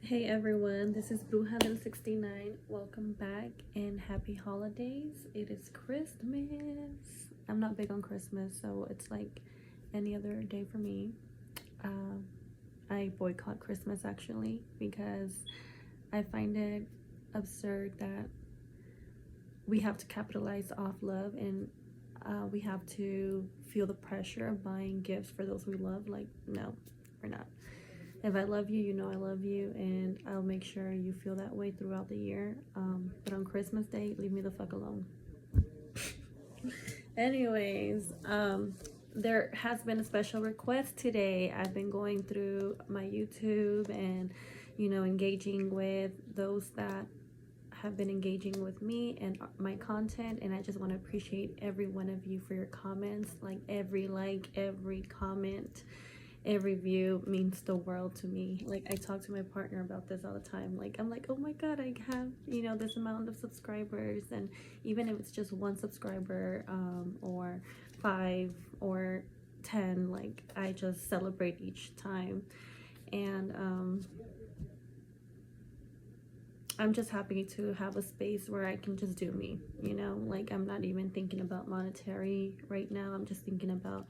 Hey everyone, this is Bruja69. Welcome back and happy holidays. It is Christmas. I'm not big on Christmas, so it's like any other day for me. I boycott Christmas actually because I find it absurd that we have to capitalize off love and we have to feel the pressure of buying gifts for those we love. Like, no, we're not. If I love you, you know I love you, and I'll make sure you feel that way throughout the year. But on Christmas Day, leave me the fuck alone. Anyways, there has been a special request today. I've been going through my YouTube and, engaging with those that have been engaging with me and my content, and I just want to appreciate every one of you for your comments. Like, every comment, every view means the world to me. Like, I talk to my partner about this all the time. Like, I'm like, oh my god, I have this amount of subscribers, and even if it's just one subscriber, or 5 or 10, like, I just celebrate each time. And I'm just happy to have a space where I can just do me, like, I'm not even thinking about monetary right now. I'm just thinking about,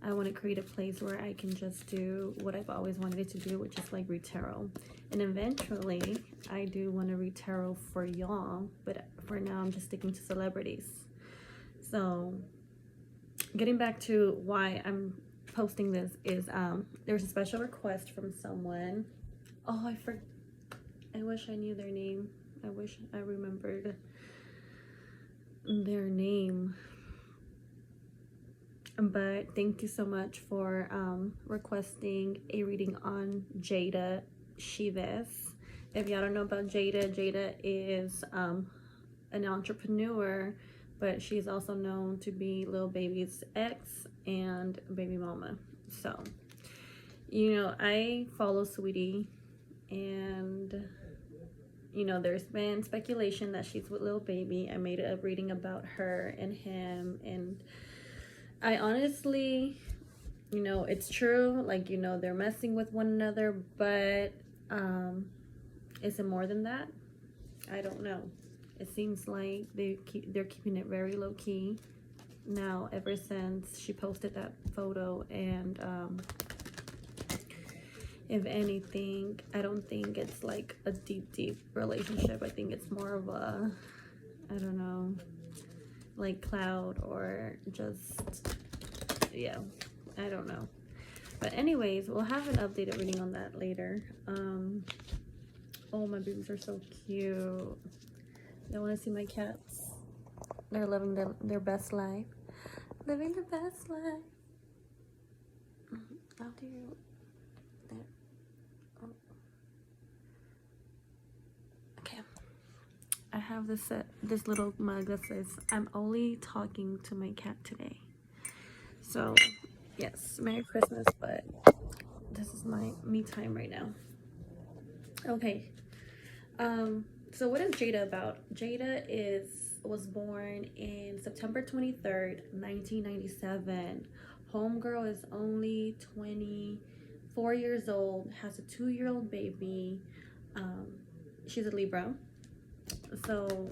I want to create a place where I can just do what I've always wanted to do, which is like read tarot. And eventually I do want to read tarot for y'all, but for now I'm just sticking to celebrities. So getting back to why I'm posting this is there's a special request from someone. Oh, I wish I knew their name. I wish I remembered their name. But thank you so much for requesting a reading on Jayda Cheaves. If y'all don't know about Jayda, Jayda is an entrepreneur, but she's also known to be Lil Baby's ex and baby mama. So, I follow Sweetie, and there's been speculation that she's with Lil Baby. I made a reading about her and him, and I honestly, it's true. Like, they're messing with one another, but is it more than that? I don't know. It seems like they're keeping it very low key now, ever since she posted that photo. And if anything, I don't think it's like a deep relationship. I think it's more of a, I don't know, like cloud, or just, yeah, I don't know. But anyways, we'll have an updated reading on that later. Oh, my babies are so cute. You want to see my cats? They're living their best life. Living the best life. How do you... There. Oh. Okay. I have this little mug that says, I'm only talking to my cat today. So, yes, Merry Christmas, but this is my me time right now. Okay. So what is Jayda about? Jayda was born in September 23rd, 1997. Homegirl is only 24 years old, has a 2-year-old baby. She's a Libra. So,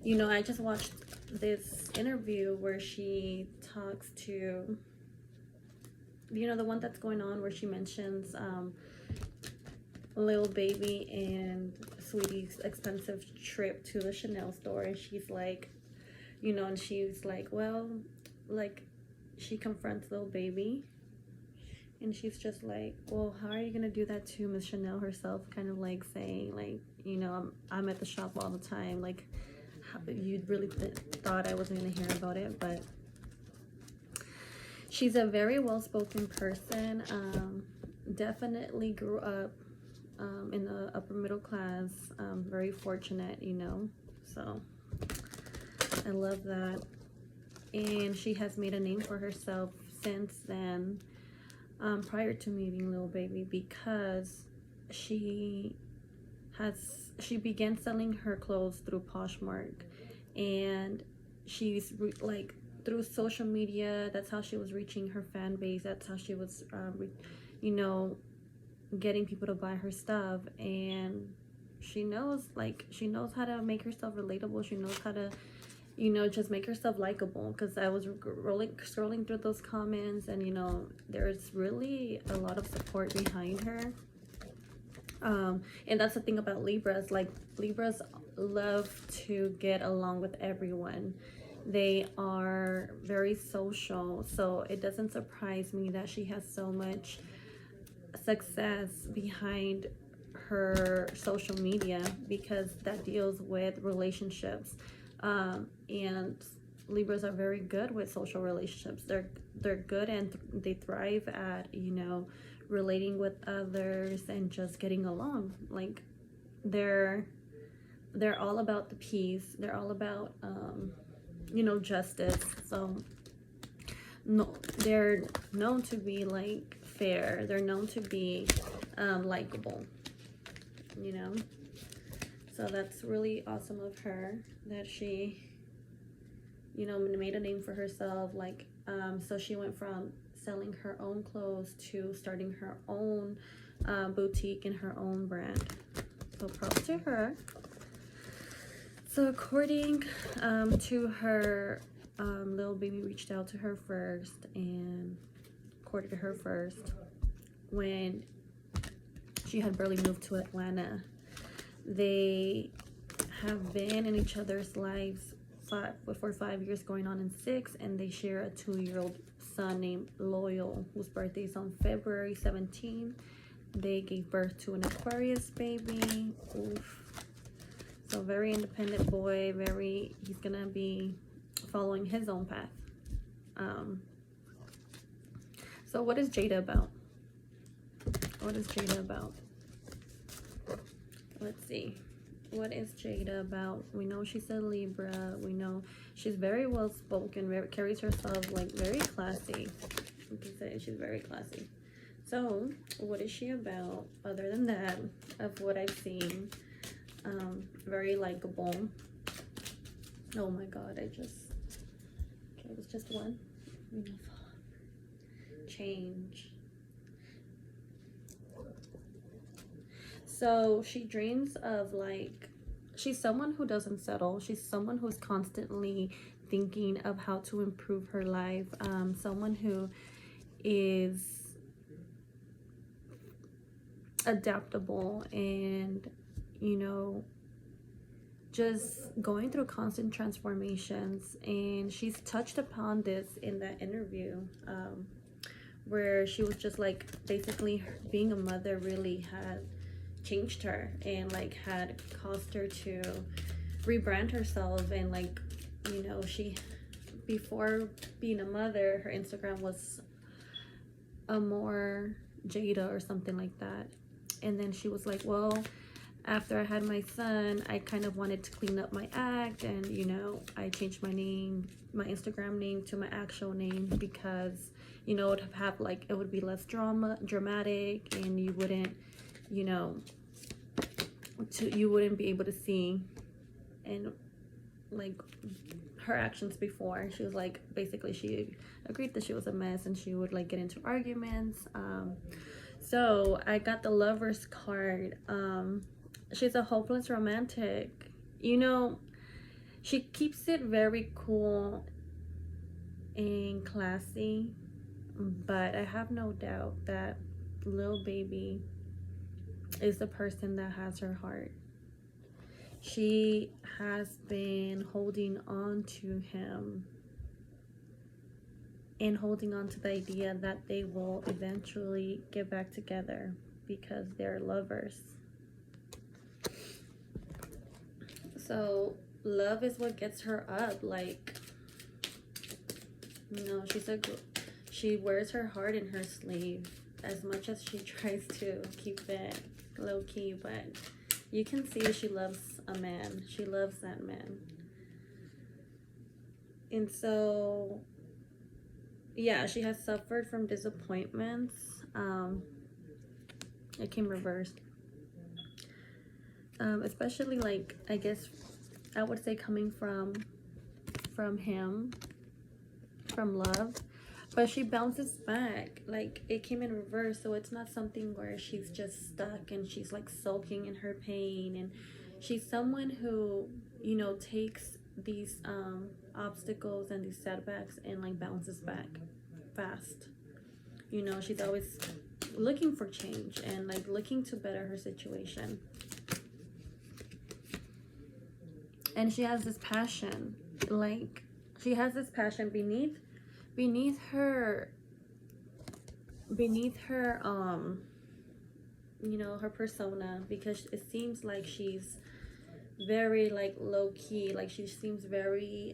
I just watched this interview where she talks to, the one that's going on where she mentions Lil Baby and Sweetie's expensive trip to the Chanel store, and she's like, and she's like, well, like, she confronts Lil Baby, and she's just like, well, how are you gonna do that to Miss Chanel herself? Kind of like saying, like, I'm at the shop all the time. Like, you really thought I wasn't gonna hear about it? But she's a very well-spoken person. Definitely grew up in the upper middle class. Very fortunate, so I love that. And she has made a name for herself since then, prior to meeting Lil Baby, because she began selling her clothes through Poshmark, and she's like, through social media, that's how she was reaching her fan base. That's how she was getting people to buy her stuff, and she knows how to make herself relatable. She knows how to, just make herself likable. Because I was scrolling through those comments, and there's really a lot of support behind her. And that's the thing about Libras. Like, Libras love to get along with everyone. They are very social, so it doesn't surprise me that she has so much success behind her social media, because that deals with relationships. And Libras are very good with social relationships. They're good, and they thrive at relating with others and just getting along. Like, they're all about the peace. They're all about justice. So no, they're known to be like fair. They're known to be likable, so that's really awesome of her, that she made a name for herself. Like, so she went from selling her own clothes to starting her own boutique and her own brand. So props to her. So according to her, Lil Baby reached out to her first and courted her first when she had barely moved to Atlanta. They have been in each other's lives for 5 years, going on in 6, and they share a 2-year-old son named Loyal, whose birthday is on February 17th. They gave birth to an Aquarius baby. Oof. So very independent boy. He's gonna be following his own path. So what is Jayda about? What is Jayda about? Let's see. What is Jayda about? We know she's a Libra. We know she's very well spoken, carries herself like very classy. You can say she's very classy. So what is she about other than that, of what I've seen? Very likable. Oh my god, it was just one. Change. So she dreams of, like, she's someone who doesn't settle. She's someone who's constantly thinking of how to improve her life. Someone who is adaptable and, just going through constant transformations. And she's touched upon this in that interview, where she was just like, basically being a mother really had changed her and like had caused her to rebrand herself. And like, she, before being a mother, her Instagram was a more Jayda or something like that. And then she was like, well, after I had my son, I kind of wanted to clean up my act, and I changed my name, my Instagram name, to my actual name, because it would have like, it would be less dramatic, and you wouldn't you wouldn't be able to see and like her actions before. She was like, basically she agreed that she was a mess, and she would like get into arguments. So I got the Lovers card. She's a hopeless romantic. She keeps it very cool and classy, but I have no doubt that Lil Baby is the person that has her heart. She has been holding on to him and holding on to the idea that they will eventually get back together because they're lovers. So love is what gets her up. Like, she wears her heart in her sleeve, as much as she tries to keep it low key, but you can see she loves a man. She loves that man. And so, yeah, she has suffered from disappointments. It came reversed. Especially, like, I guess I would say coming from him, from love. but she bounces back. Like, it came in reverse, so it's not something where she's just stuck and she's like sulking in her pain. And she's someone who, you know, takes these obstacles and these setbacks and like bounces back fast. You know, she's always looking for change and like looking to better her situation. And she has this passion, like she has this passion beneath her you know, her persona, because it seems like she's very like low-key. Like, she seems very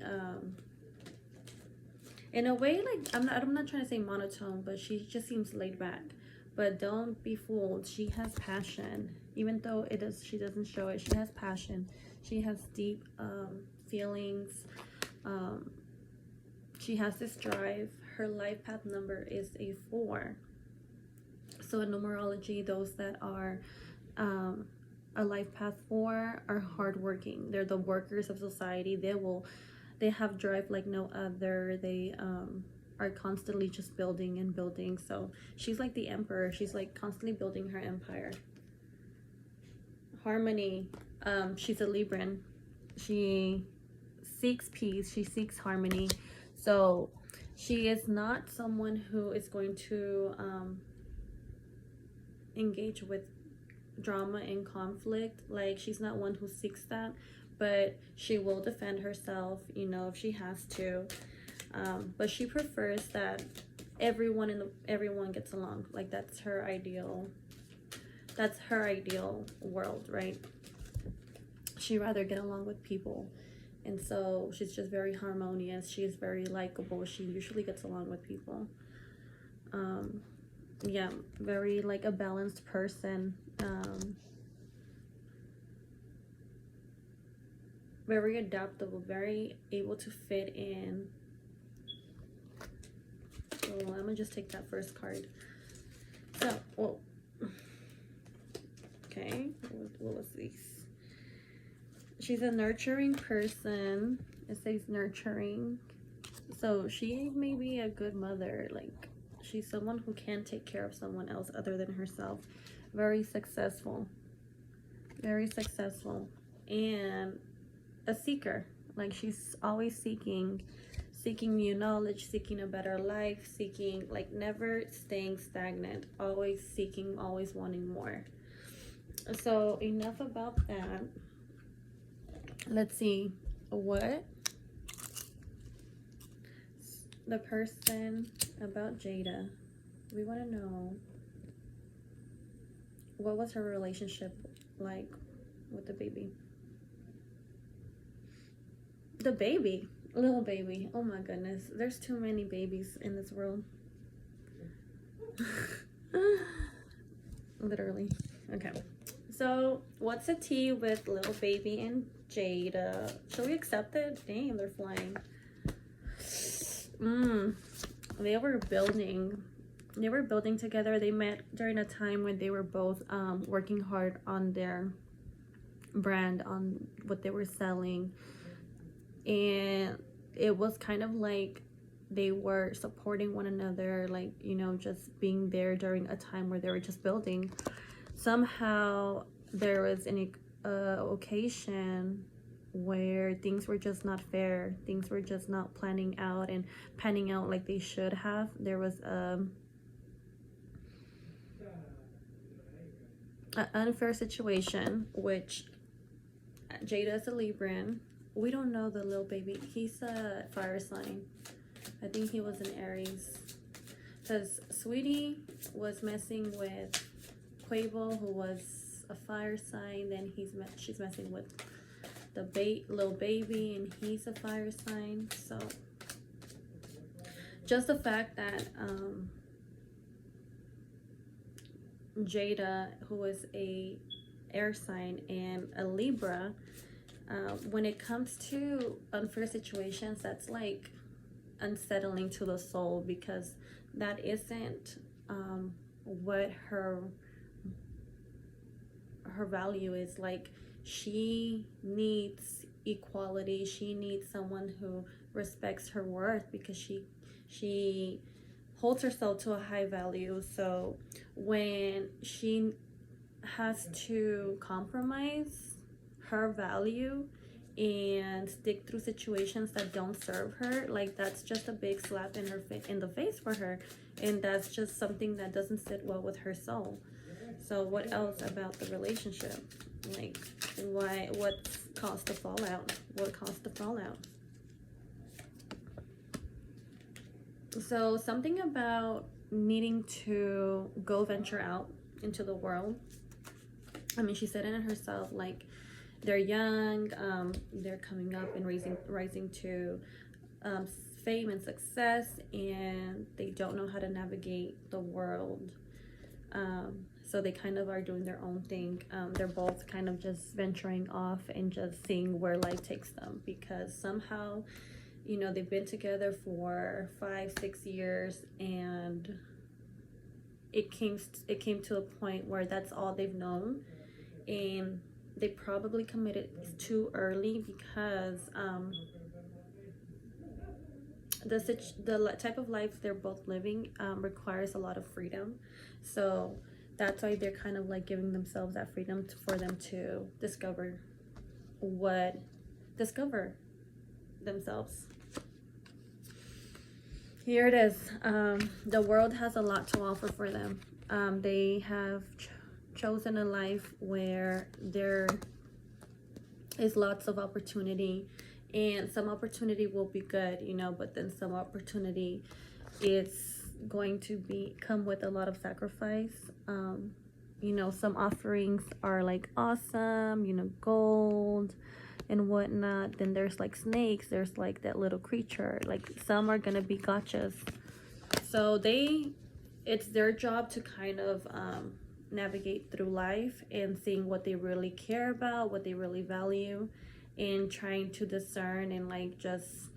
in a way, like, I'm not trying to say monotone, but she just seems laid back. But don't be fooled, she has passion. Even though she doesn't show it, she has passion. She has deep feelings. She has this drive. Her life path number is a 4. So in numerology, those that are a life path 4 are hardworking. They're the workers of society. They have drive like no other. They are constantly just building and building. So she's like the emperor. She's like constantly building her empire. Harmony. She's a Libran. She seeks peace. She seeks harmony. So she is not someone who is going to engage with drama and conflict. Like, she's not one who seeks that, but she will defend herself, you know, if she has to. But she prefers that everyone gets along. Like, that's her ideal world, right? She'd rather get along with people. And so she's just very harmonious. She's very likable. She usually gets along with people. Yeah, very like a balanced person. Very adaptable, very able to fit in. So I'm gonna just take that first card. So, well, okay, what was this? She's a nurturing person. It says nurturing. So she may be a good mother. Like, she's someone who can take care of someone else other than herself. Very successful. Very successful. And a seeker. Like, she's always seeking new knowledge, seeking a better life, seeking, like, never staying stagnant, always seeking, always wanting more. So enough about that. Let's see what the person about Jayda. We want to know, what was her relationship like with the baby? The baby, Lil Baby. Oh my goodness, there's too many babies in this world. Literally. Okay, so what's the tea with Lil Baby and Jayda? Should we accept it? Dang, they're flying. They were building together. They met during a time when they were both working hard on their brand, on what they were selling. And it was kind of like they were supporting one another, like, you know, just being there during a time where they were just building. Somehow there was an occasion where things were just not fair. Things were just not panning out like they should have. There was an unfair situation, which Jayda is a Libran. We don't know the Lil Baby. He's a fire sign. I think he was an Aries. Because Sweetie was messing with Quavo, who was a fire sign. Then she's messing with the Lil Baby, and he's a fire sign. So just the fact that Jayda, who is a air sign and a Libra, when it comes to unfair situations, that's like unsettling to the soul, because that isn't what her value is. Like, she needs equality. She needs someone who respects her worth, because she holds herself to a high value. So when she has to compromise her value and stick through situations that don't serve her, like that's just a big slap in her in the face for her, and that's just something that doesn't sit well with her soul. So what else about the relationship? Like, what caused the fallout? What caused the fallout? So something about needing to go venture out into the world. I mean, she said it herself, like, they're young, they're coming up and rising to fame and success, and they don't know how to navigate the world. So they kind of are doing their own thing. They're both kind of just venturing off and just seeing where life takes them, because somehow, you know, they've been together for 5-6 years, and it came to a point where that's all they've known, and they probably committed too early, because the type of life they're both living requires a lot of freedom. So that's why they're kind of like giving themselves that freedom for them to discover themselves. Here it is. The world has a lot to offer for them. They have chosen a life where there is lots of opportunity, and some opportunity will be good, you know, but then some opportunity is going to come with a lot of sacrifice. You know, some offerings are like awesome, you know, gold and whatnot. Then there's like snakes, there's like that little creature, like some are gonna be gotchas. So it's their job to kind of navigate through life and seeing what they really care about, what they really value, and trying to discern and like just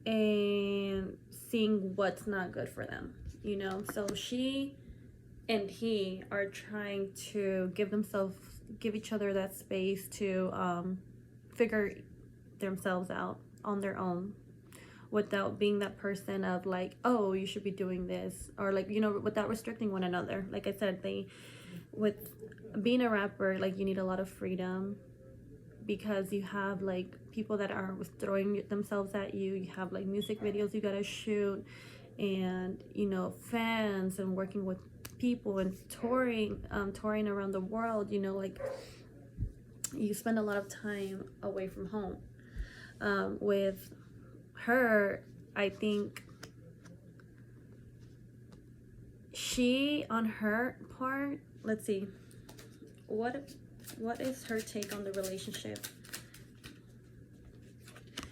and seeing what's not good for them, you know. So she and he are trying to give each other that space to figure themselves out on their own, without being that person of like, oh, you should be doing this, or like, you know, without restricting one another. Like I said, with being a rapper, like, you need a lot of freedom, because you have like people that are throwing themselves at you. You have like music videos you gotta shoot, and you know, fans, and working with people, and touring around the world. You know, like, you spend a lot of time away from home. With her, I think she, on her part, let's see, what is her take on the relationship?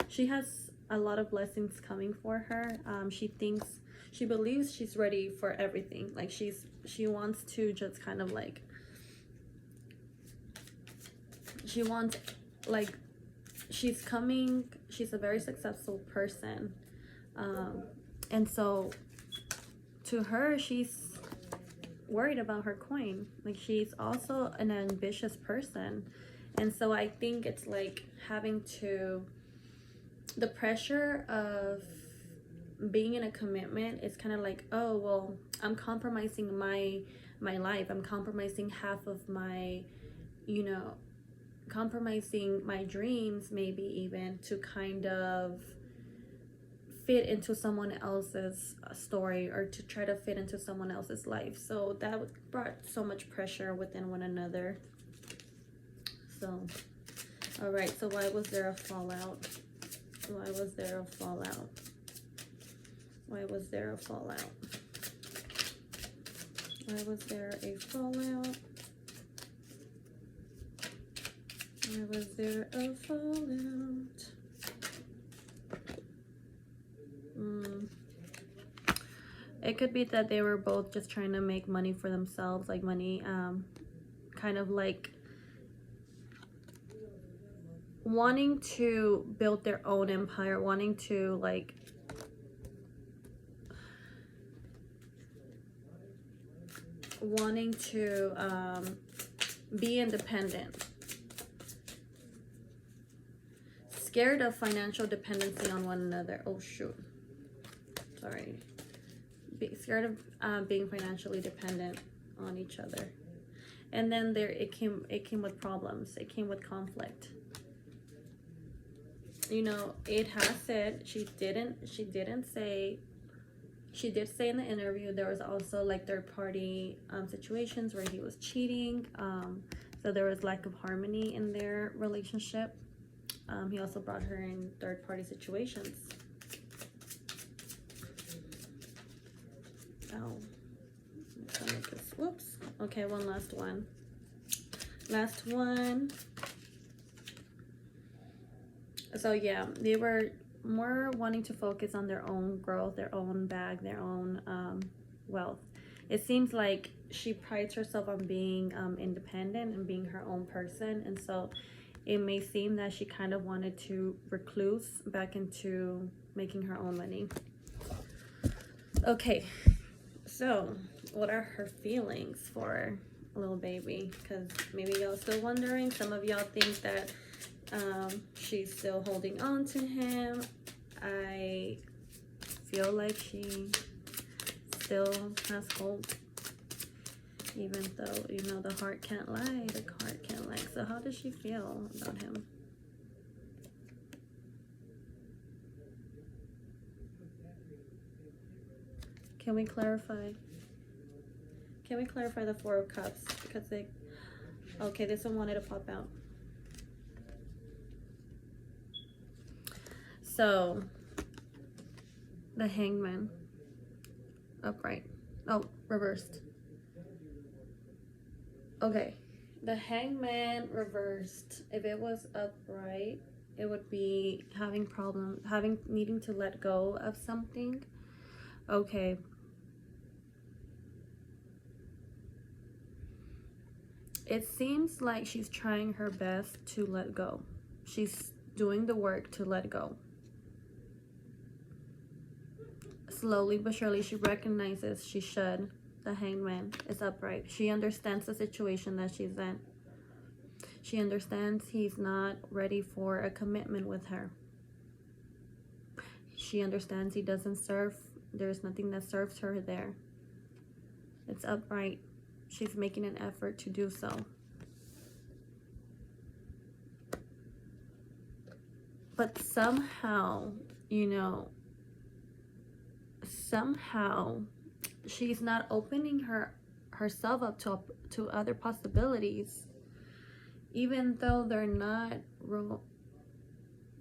She has a lot of blessings coming for her. She believes she's ready for everything. Like, she wants to just kind of like, she's a very successful person, and so to her, she's worried about her coin. Like, she's also an ambitious person, and so I think it's like the pressure of being in a commitment is kind of like, oh well, I'm compromising my life, I'm compromising half of my, you know, compromising my dreams, maybe even to kind of fit into someone else's story, or to try to fit into someone else's life. So that brought so much pressure within one another. So, all right, so why was there a fallout? Why was there a fallout? Why was there a fallout? Why was there a fallout? Why was there a fallout? It could be that they were both just trying to make money for themselves, like money, kind of like wanting to build their own empire, wanting to like be independent. scared of financial dependency on one another. Oh shoot, sorry. Scared of being financially dependent on each other. And then it came with problems. It came with conflict. You know, it has said, she did say in the interview there was also like third party situations where he was cheating. So there was lack of harmony in their relationship. He also brought her in third party situations. Oh, whoops. Okay, one last one. Last one. So yeah, they were more wanting to focus on their own growth, their own bag, their own wealth. It seems like she prides herself on being independent and being her own person, and so it may seem that she kind of wanted to recluse back into making her own money. Okay, so what are her feelings for Lil Baby? Because maybe y'all still wondering. Some of y'all think that she's still holding on to him. I feel like she still has hope, even though, you know, the heart can't lie, the heart can't lie. So how does she feel about him? Can we clarify? Can we clarify the Four of Cups? Because they, okay, this one wanted to pop out. So, the Hangman, upright. Oh, reversed. Okay, the Hangman reversed. If it was upright, it would be needing to let go of something. Okay. It seems like she's trying her best to let go. She's doing the work to let go. Slowly but surely, she recognizes she should. The Hangman is upright. She understands the situation that she's in. She understands he's not ready for a commitment with her. She understands he doesn't serve. There's nothing that serves her there. It's upright. She's making an effort to do so. But somehow, you know, she's not opening herself up to other possibilities, even though they're not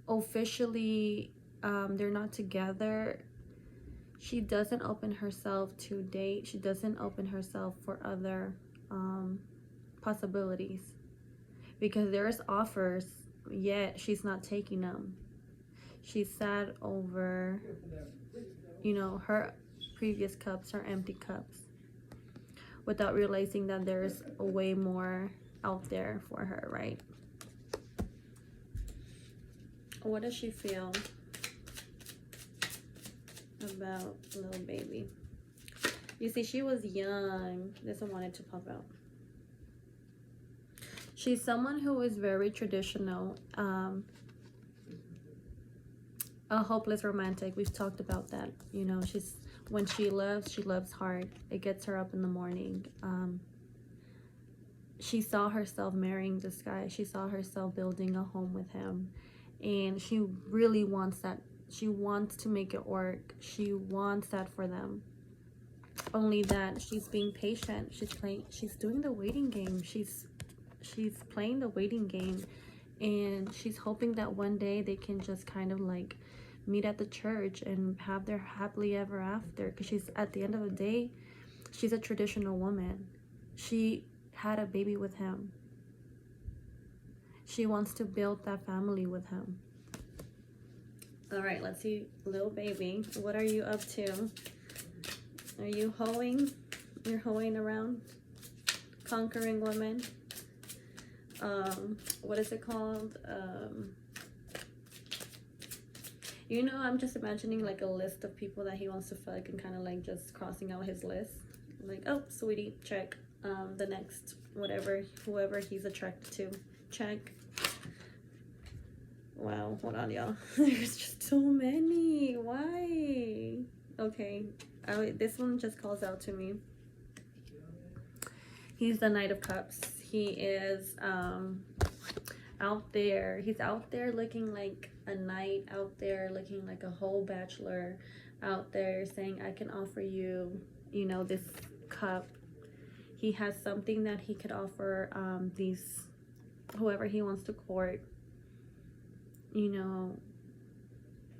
officially they're not together. She doesn't open herself to date. She doesn't open herself for other possibilities, because there's offers, yet she's not taking them. She's sad over, you know, her previous cups, her empty cups, without realizing that there's a way more out there for her, right? What does she feel about Lil Baby? You see, she was young. This one wanted to pop out. She's someone who is very traditional, a hopeless romantic. We've talked about that. You know, when she loves hard. It gets her up in the morning. She saw herself marrying this guy. She saw herself building a home with him, and she really wants that. She wants to make it work. She wants that for them. Only that she's being patient. She's doing the waiting game. She's playing the waiting game, and she's hoping that one day they can just kind of like meet at the church and have their happily ever after. Because she's, at the end of the day, she's a traditional woman. She had a baby with him. She wants to build that family with him. All right, let's see, Lil Baby, what are you up to? Are you hoeing? You're hoeing around? Conquering women? What is it called? You know, I'm just imagining like a list of people that he wants to fuck, and kind of like just crossing out his list. Like, oh, sweetie, check. The next, whoever he's attracted to, check. Wow, hold on, y'all. There's just so many. Why? Okay, this one just calls out to me. He's the Knight of Cups. He is out there. He's out there looking like a knight, out there looking like a whole bachelor, out there saying, I can offer you, you know, this cup. He has something that he could offer whoever he wants to court, you know,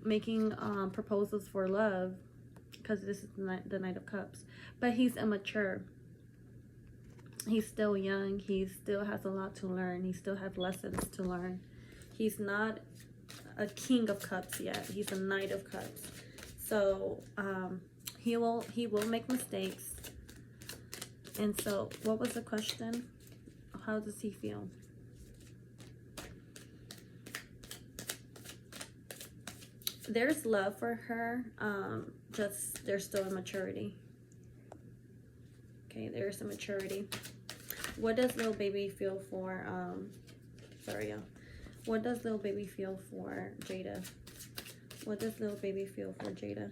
making proposals for love, because this is the Knight of Cups. But he's immature. He's still young. He still has a lot to learn. He still has lessons to learn. He's not a King of Cups yet. He's a Knight of Cups. So he will make mistakes. And so, what was the question? How does he feel? There's love for her. Just there's still immaturity. Okay, there's some maturity. What does Lil Baby feel for, sorry, y'all. What does Lil Baby feel for Jayda? What does Lil Baby feel for Jayda?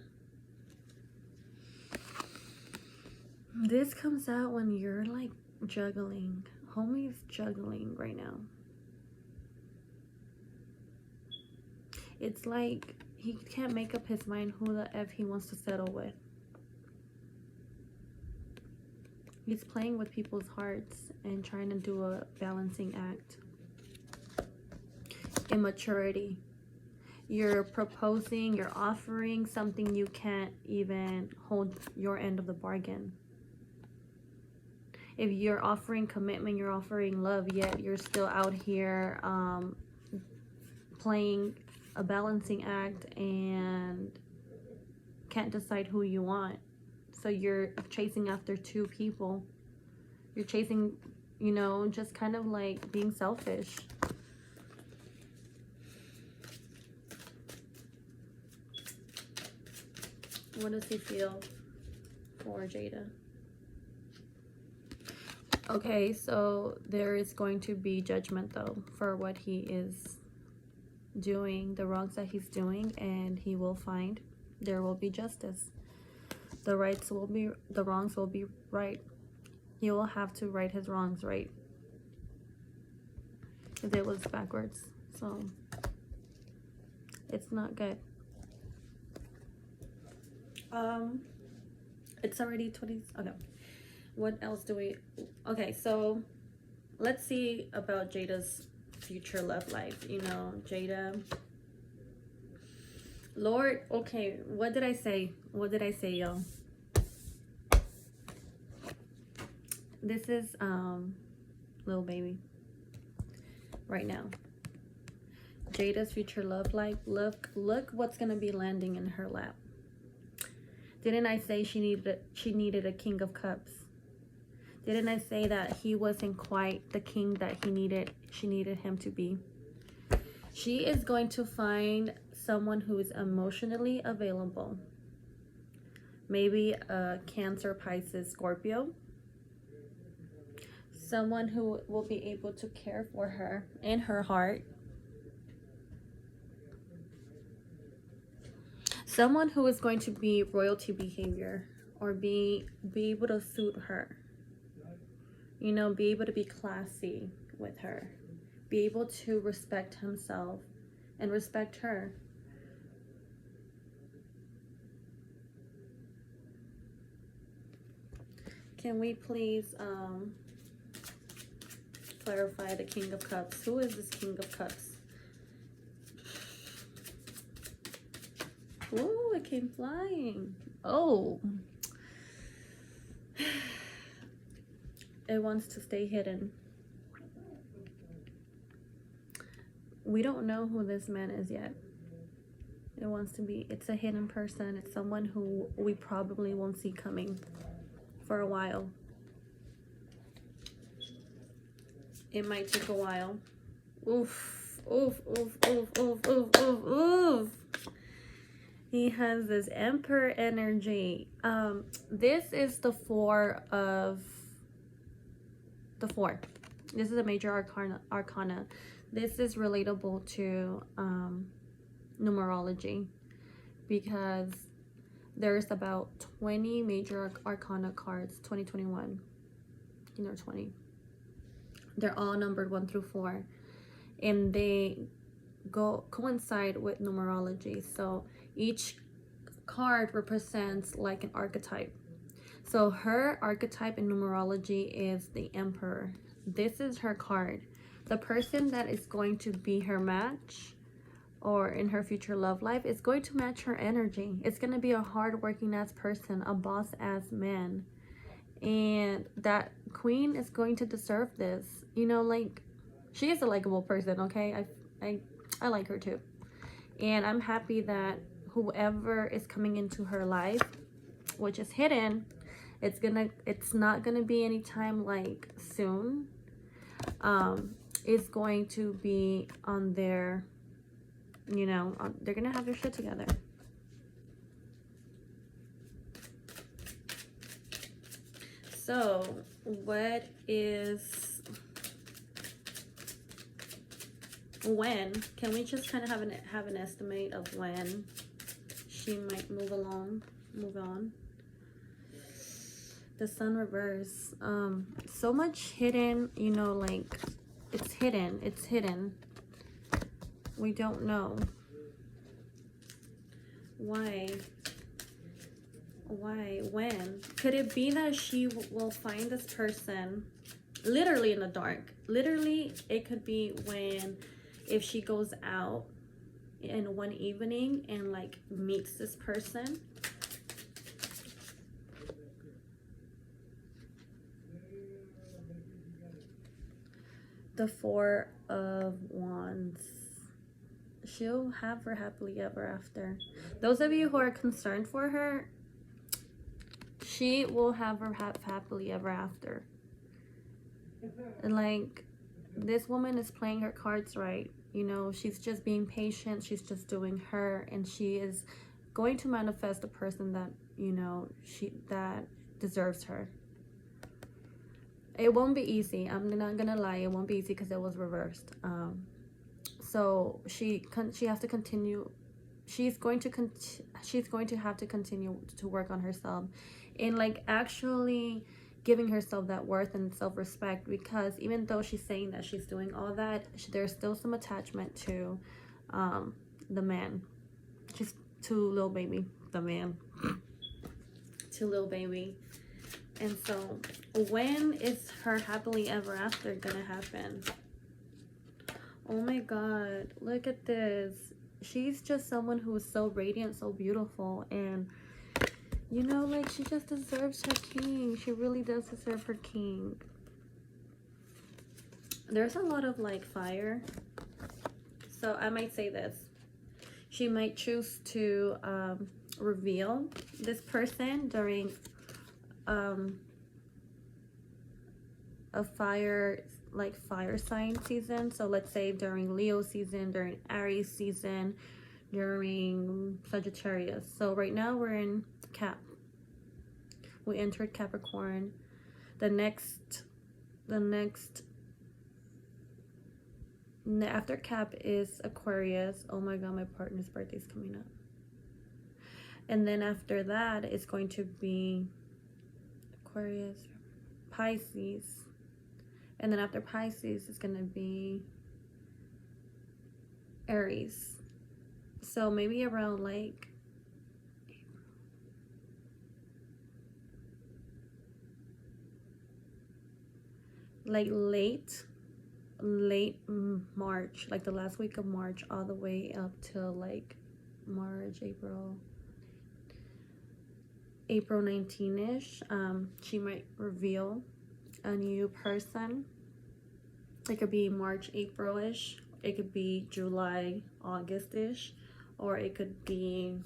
This comes out when you're, like, juggling. Homie's juggling right now. It's like he can't make up his mind who the F he wants to settle with. He's playing with people's hearts and trying to do a balancing act. Immaturity. You're proposing, you're offering something you can't even hold your end of the bargain. If you're offering commitment, you're offering love, yet you're still out here playing a balancing act and can't decide who you want. So you're chasing after two people. You're chasing, you know, just kind of like being selfish. What does he feel for Jayda? Okay, so there is going to be judgment though for what he is doing, the wrongs that he's doing, and he will find there will be justice. The wrongs will be right. He will have to right his wrongs right. Because it was backwards. So it's not good. It's already 20. Okay. What else do we? Okay, so let's see about Jayda's future love life. You know, Jayda. Lord, okay, what did I say? What did I say, y'all? This is Lil Baby right now. Jayda's future love life. Look what's gonna be landing in her lap. Didn't I say she needed a King of Cups? Didn't I say that he wasn't quite the king that she needed him to be? She is going to find someone who is emotionally available. Maybe a Cancer, Pisces, Scorpio. Someone who will be able to care for her in her heart. Someone who is going to be royalty behavior or be able to suit her. You know, be able to be classy with her. Be able to respect himself and respect her. Can we please clarify the King of Cups? Who is this King of Cups? Ooh, it came flying. Oh. It wants to stay hidden. We don't know who this man is yet. It wants to be, it's a hidden person. It's someone who we probably won't see coming for a while. It might take a while. Oof, oof, oof, oof, oof, oof, oof, oof. He has this Emperor energy. This is the Four. This is a major arcana. This is relatable to numerology, because there's about 20 major arcana cards, 2021, 20. They're all numbered 1 through 4, and they coincide with numerology. So each card represents like an archetype. So her archetype in numerology is the Emperor. This is her card. The person that is going to be her match or in her future love life is going to match her energy. It's going to be a hard-working ass person, a boss ass man. And that queen is going to deserve this. You know, like, she is a likable person, okay? I like her too. And I'm happy that whoever is coming into her life, which is hidden, it's not gonna be anytime like soon. It's going to be on their, you know, they're gonna have their shit together. So what is, when can we just kind of have an estimate of when she might move on? The Sun reverse. So much hidden, you know, like it's hidden. We don't know why, when. Could it be that she will find this person literally in the dark? Literally, it could be if she goes out in one evening and like meets this person. The Four of Wands. She'll have her happily ever after. Those of you who are concerned for her, she will have her happily ever after. And like, this woman is playing her cards right. You know, she's just being patient. She's just doing her, and she is going to manifest a person that, you know, that deserves her. It won't be easy. I'm not gonna lie. It won't be easy because it was reversed. So she has to continue. She's going to have to continue to work on herself, and like actually giving herself that worth and self-respect, because even though she's saying that she's doing all that, there's still some attachment to the man. She's to Lil Baby, the man. To Lil Baby. And so when is her happily ever after gonna happen? Oh my god, look at this. She's just someone who is so radiant, so beautiful, and you know, like, she just deserves her king. She really does deserve her king. There's a lot of like fire. So I might say this. She might choose to reveal this person during a fire sign season. So let's say during Leo season, during Aries season, during Sagittarius. So right now we're in Cap. We entered Capricorn. After Cap is Aquarius. Oh my god, my partner's birthday is coming up. And then after that, it's going to be Aquarius, Pisces. And then after Pisces, it's going to be Aries. So maybe around like late March, like the last week of March, all the way up till like March, April 19-ish. She might reveal a new person. It could be March, April-ish. It could be July, August-ish. Or it could be,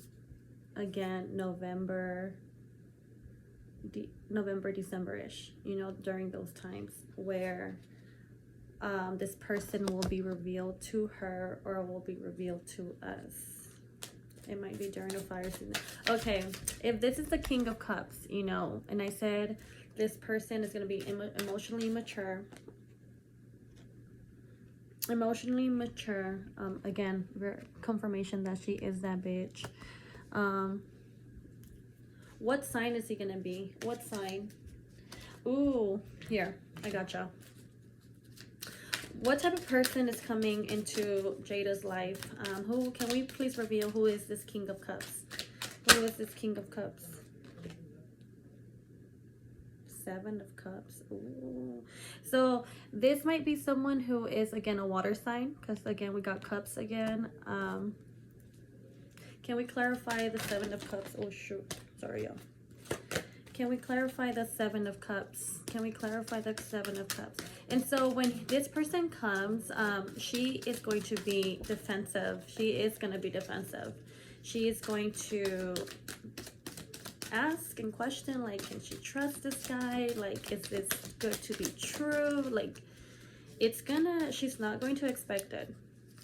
again, November, December-ish. You know, during those times where this person will be revealed to her or will be revealed to us. It might be during a fire season. Okay, if this is the King of Cups, you know, and I said this person is going to be emotionally mature. Emotionally mature. Again, confirmation that she is that bitch. What sign is he gonna be? What sign? Ooh, here, I gotcha. What type of person is coming into Jayda's life? Who can we please reveal who is this King of Cups? Who is this King of Cups? Seven of Cups. Ooh. So this might be someone who is, again, a water sign, because again we got cups again. Can we clarify the Seven of Cups? Oh shoot, sorry y'all. Can we clarify the Seven of Cups? Can we clarify the Seven of Cups? And so when this person comes, she is going to be defensive. She is going to be defensive. She is going to ask and question, like, can she trust this guy? Like, is this good to be true? Like, she's not going to expect it.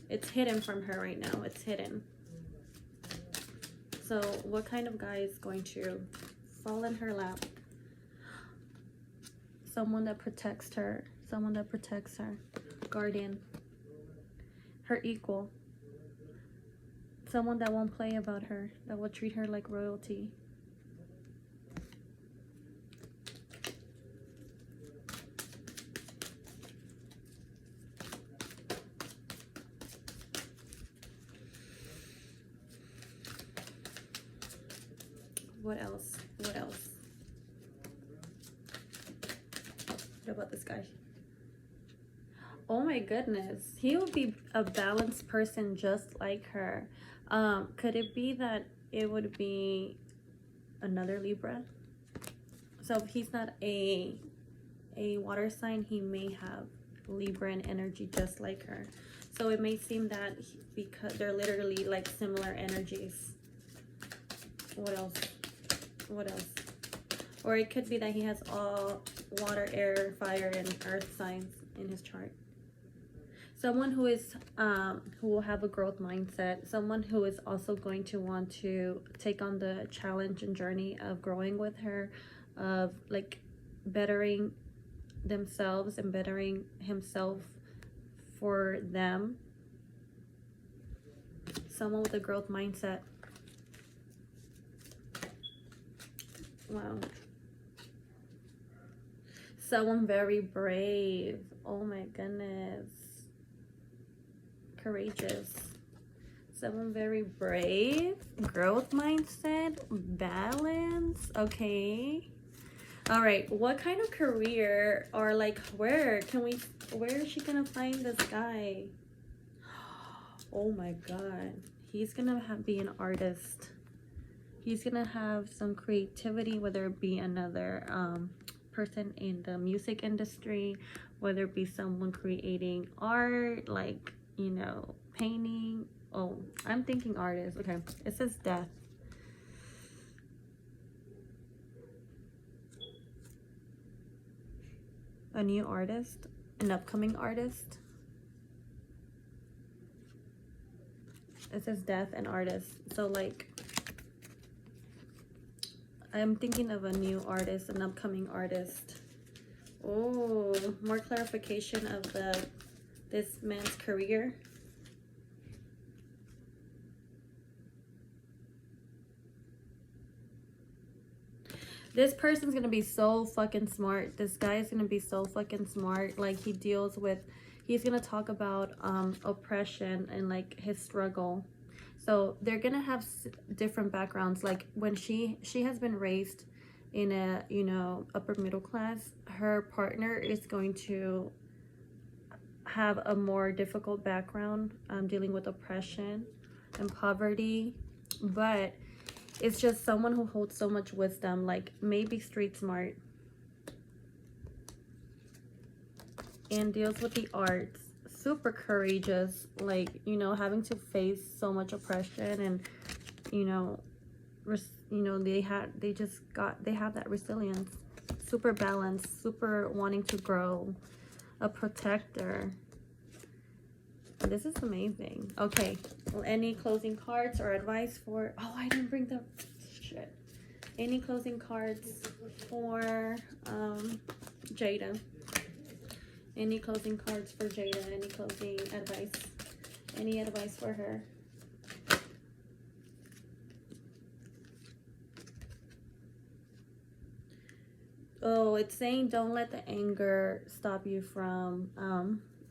It's hidden from her right now. It's hidden. So what kind of guy is going to fall in her lap? Someone that protects her. Someone that protects her. Guardian. Her equal. Someone that won't play about her. That will treat her like royalty. What else? What else? What about this guy? Oh my goodness. He would be a balanced person just like her. Could it be that it would be another Libra? So if he's not a water sign, he may have Libran energy just like her. So it may seem that because they're literally like similar energies. What else? What else? Or it could be that he has all water, air, fire, and earth signs in his chart. Someone who is who will have a growth mindset. Someone who is also going to want to take on the challenge and journey of growing with her, of like bettering themselves and bettering himself for them. Someone with a growth mindset. Wow. Someone very brave. Oh my goodness. Courageous. Someone very brave. Growth mindset. Balance. Okay. All right. What kind of career, or like where is she gonna find this guy? Oh my God. He's gonna be an artist. He's gonna have some creativity, whether it be another person in the music industry, whether it be someone creating art, like, you know, painting. Oh, I'm thinking artist. Okay, it says death. A new artist, an upcoming artist. It says death and artist. So like, I'm thinking of a new artist, an upcoming artist. Oh, more clarification of this man's career. This person's gonna be so fucking smart. This guy is gonna be so fucking smart. Like, he's gonna talk about oppression and like his struggle. So they're gonna have different backgrounds. Like, when she has been raised in a, you know, upper middle class, her partner is going to have a more difficult background, dealing with oppression and poverty. But it's just someone who holds so much wisdom, like maybe street smart, and deals with the arts. Super courageous, like, you know, having to face so much oppression, and you know, they have that resilience. Super balanced, super wanting to grow, a protector. This is amazing. Okay, well, any closing cards or advice for, oh, I didn't bring the shit. Any closing cards for Jayda? Any closing cards for Jayda? Any closing advice? Any advice for her? Oh, it's saying don't let the anger stop you from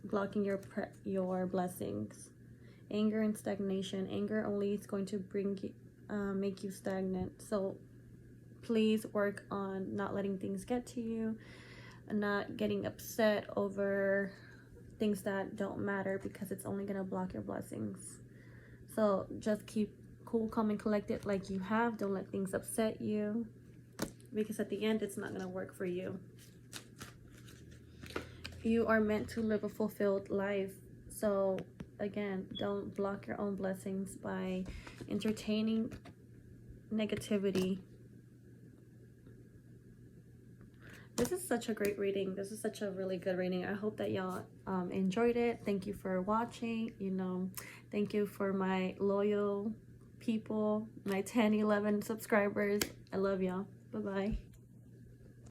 blocking your blessings. Anger and stagnation. Anger only is going to make you stagnant. So please work on not letting things get to you, not getting upset over things that don't matter, because it's only gonna block your blessings. So just keep cool, calm, and collected like you have. Don't let things upset you, because at the end it's not gonna work for you. You are meant to live a fulfilled life. So again, don't block your own blessings by entertaining negativity. This is such a great reading. This is such a really good reading. I hope that y'all enjoyed it. Thank you for watching. You know, thank you for my loyal people, my 10, 11 subscribers. I love y'all. Bye-bye.